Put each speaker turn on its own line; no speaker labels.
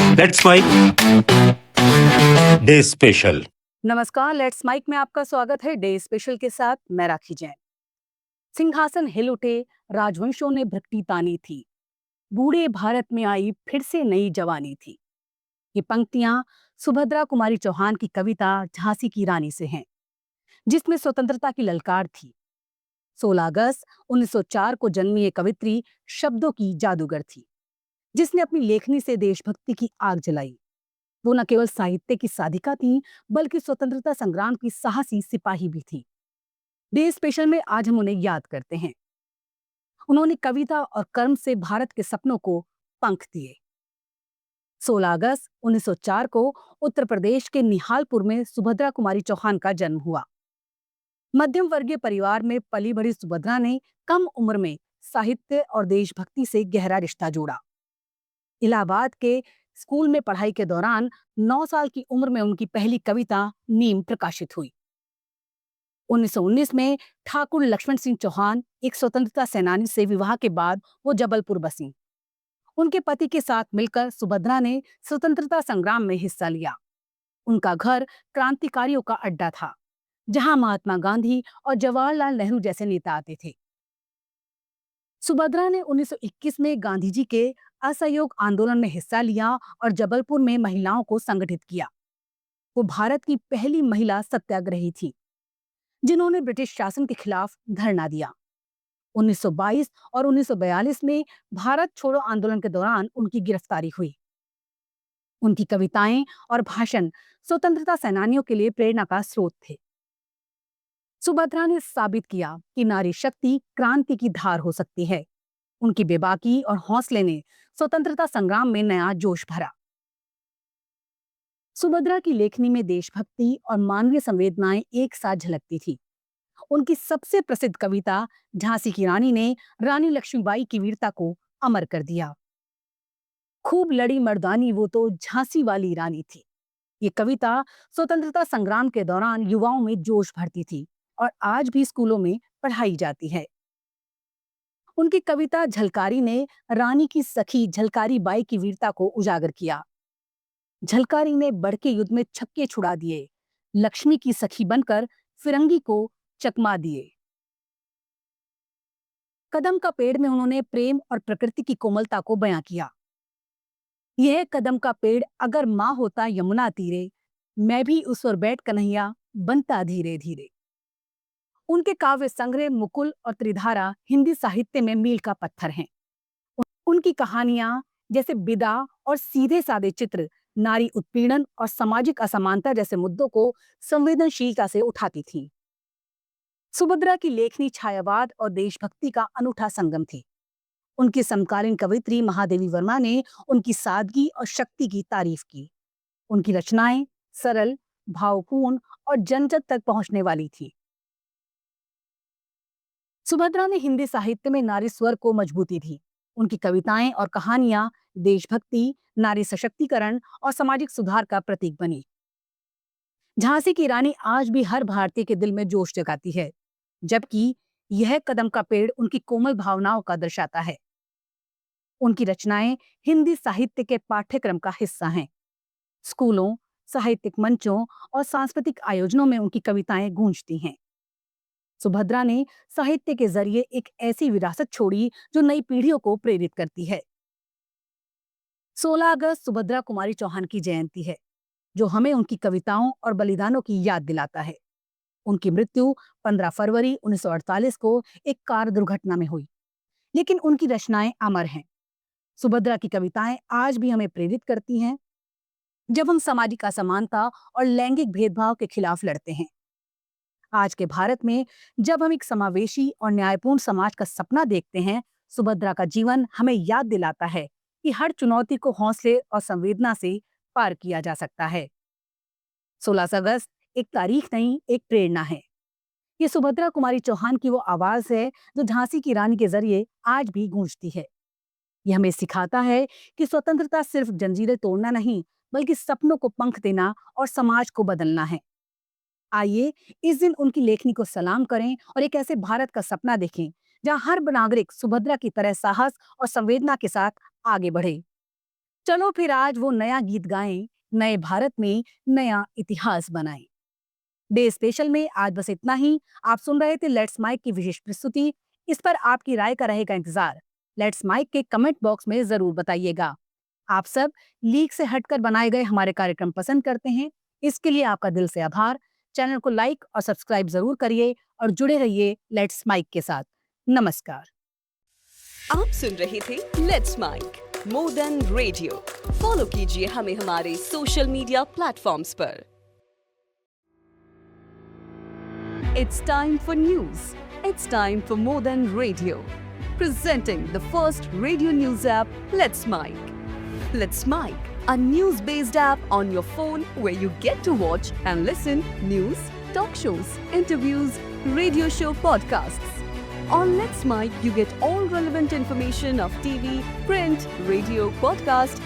Let's Mike day special.
नमस्कार, Let's Mike में आपका स्वागत है। डे स्पेशल के साथ मैं राखी जैन। सिंहासन हिल उठे, राजवंशों ने भ्रकटी तानी थी, बूढ़े भारत में आई फिर से नई जवानी थी। ये पंक्तियां सुभद्रा कुमारी चौहान की कविता झांसी की रानी से हैं, जिसमें स्वतंत्रता की ललकार थी। 16 अगस्त 1904 को जन्मी ये कवित्री शब्दों की जादूगर थी, जिसने अपनी लेखनी से देशभक्ति की आग जलाई। वो न केवल साहित्य की साधिका थी, बल्कि स्वतंत्रता संग्राम की साहसी सिपाही भी थी। डे स्पेशल में आज हम उन्हें याद करते हैं। उन्होंने कविता और कर्म से भारत के सपनों को पंख दिए। 16 अगस्त 1904 को उत्तर प्रदेश के निहालपुर में सुभद्रा कुमारी चौहान का जन्म हुआ। मध्यम वर्गीय परिवार में पली बड़ी सुभद्रा ने कम उम्र में साहित्य और देशभक्ति से गहरा रिश्ता जोड़ा। इलाहाबाद के स्कूल में पढ़ाई के दौरान 9 साल की उम्र में उनकी पहली कविता नीम प्रकाशित हुई। 1919 में ठाकुर लक्ष्मण सिंह चौहान, एक स्वतंत्रता सेनानी से विवाह के बाद वो जबलपुर बसी। उनके पति के साथ मिलकर सुभद्रा ने स्वतंत्रता संग्राम में हिस्सा लिया। उनका घर क्रांतिकारियों का अड्डा था, जहां महात्मा गांधी और जवाहरलाल नेहरू जैसे नेता आते थे। सुभद्रा ने 1921 में गांधी जी के असहयोग आंदोलन में हिस्सा लिया और जबलपुर में महिलाओं को संगठित किया। वो भारत की पहली महिला सत्याग्रही थी, जिन्होंने ब्रिटिश शासन के खिलाफ धरना दिया। 1922 और 1942 में भारत छोड़ो आंदोलन के दौरान उनकी गिरफ्तारी हुई। उनकी कविताएं और भाषण स्वतंत्रता सेनानियों के लिए प्रेरणा का स्रोत थे। सुभद्रा ने साबित किया कि नारी शक्ति क्रांति की धार हो सकती है। उनकी बेबाकी और हौसले ने स्वतंत्रता संग्राम में नया जोश भरा। सुभद्रा की लेखनी में देशभक्ति और मानवीय संवेदनाएं एक साथ झलकती थी। उनकी सबसे प्रसिद्ध कविता झांसी की रानी ने रानी लक्ष्मीबाई की वीरता को अमर कर दिया। खूब लड़ी मर्दानी वो तो झांसी वाली रानी थी। ये कविता स्वतंत्रता संग्राम के दौरान युवाओं में जोश भरती थी और आज भी स्कूलों में पढ़ाई जाती है। उनकी कविता झलकारी ने रानी की सखी झलकारी बाई की वीरता को उजागर किया। झलकारी ने बड़के युद्ध में छक्के छुड़ा दिए, लक्ष्मी की सखी बनकर फिरंगी को चकमा दिए। कदम का पेड़ में उन्होंने प्रेम और प्रकृति की कोमलता को बयां किया। यह कदम का पेड़ अगर माँ होता यमुना तीरे, मैं भी उस पर बैठ कन्हैया बनता धीरे धीरे। उनके काव्य संग्रह मुकुल और त्रिधारा हिंदी साहित्य में मील का पत्थर हैं। उनकी कहानियां जैसे बिदा और सीधे साधे चित्र नारी उत्पीड़न और सामाजिक असमानता जैसे मुद्दों को संवेदनशीलता से उठाती थीं। सुभद्रा की लेखनी छायावाद और देशभक्ति का अनूठा संगम थी। उनकी समकालीन कवित्री महादेवी वर्मा ने उनकी सादगी और शक्ति की तारीफ की। उनकी रचनाएं सरल, भावपूर्ण और जन जन तक पहुंचने वाली थी। सुभद्रा ने हिंदी साहित्य में नारी स्वर को मजबूती दी। उनकी कविताएं और कहानियां देशभक्ति, नारी सशक्तिकरण और सामाजिक सुधार का प्रतीक बनी। झांसी की रानी आज भी हर भारतीय के दिल में जोश जगाती है, जबकि यह कदम का पेड़ उनकी कोमल भावनाओं का दर्शाता है। उनकी रचनाएं हिंदी साहित्य के पाठ्यक्रम का हिस्सा हैं। स्कूलों, साहित्यिक मंचों और सांस्कृतिक आयोजनों में उनकी कविताएं गूंजती हैं। सुभद्रा ने साहित्य के जरिए एक ऐसी विरासत छोड़ी जो नई पीढ़ियों को प्रेरित करती है। 16 अगस्त सुभद्रा कुमारी चौहान की जयंती है, जो हमें उनकी कविताओं और बलिदानों की याद दिलाता है। उनकी मृत्यु 15 फरवरी 1948 को एक कार दुर्घटना में हुई, लेकिन उनकी रचनाएं अमर हैं। सुभद्रा की कविताएं आज भी हमें प्रेरित करती हैं, जब हम सामाजिक असमानता और लैंगिक भेदभाव के खिलाफ लड़ते हैं। आज के भारत में जब हम एक समावेशी और न्यायपूर्ण समाज का सपना देखते हैं, सुभद्रा का जीवन हमें याद दिलाता है कि हर चुनौती को हौसले और संवेदना से पार किया जा सकता है। 16 अगस्त एक तारीख नहीं, एक प्रेरणा है। ये सुभद्रा कुमारी चौहान की वो आवाज है जो झांसी की रानी के जरिए आज भी गूंजती है। ये हमें सिखाता है कि स्वतंत्रता सिर्फ जंजीरें तोड़ना नहीं, बल्कि सपनों को पंख देना और समाज को बदलना है। आइए इस दिन उनकी लेखनी को सलाम करें और एक ऐसे भारत का सपना देखें जहां हर नागरिक सुभद्रा की तरह साहस और संवेदना के साथ आगे बढ़े। चलो फिर आज वो नया गीत गाएं, नए भारत में नया इतिहास बनाएं। डे स्पेशल में आज बस इतना ही। आप सुन रहे थे लेट्स माइक की विशेष प्रस्तुति। इस पर आपकी राय का रहेगा इंतजार। लेट्स माइक के कमेंट बॉक्स में जरूर बताइएगा। आप सब लीक से हटकर बनाए गए हमारे कार्यक्रम पसंद करते हैं, इसके लिए आपका दिल से आभार। चैनल को लाइक और सब्सक्राइब जरूर करिए और जुड़े रहिए लेट्स माइक के साथ। नमस्कार।
आप सुन रहे थे Let's Mike more than radio. Follow कीजिए हमें हमारे सोशल मीडिया प्लेटफॉर्म्स पर। It's time for news. It's time for more than radio. Presenting the first radio news app, Let's Mike. Let's Mike, a news-based app on your phone where you get to watch and listen news, talk shows, interviews, radio show podcasts. On Let's Mike, you get all relevant information of TV, print, radio, podcast,